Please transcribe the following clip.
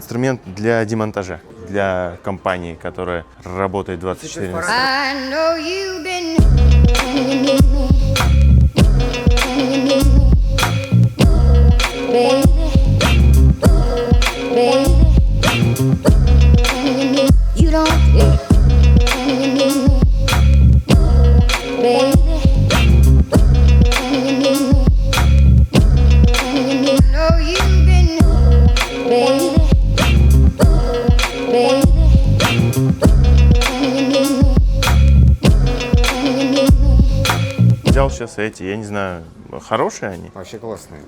инструмент для демонтажа, для компании, которая работает 24 на 7. I know you've been and you need me, and you need me, baby, baby, and you need you don't and you need me, baby, and you need me, and you need know you've been, baby, baby, and you need me. Взял сейчас эти, я не знаю, хорошие они? Вообще классные.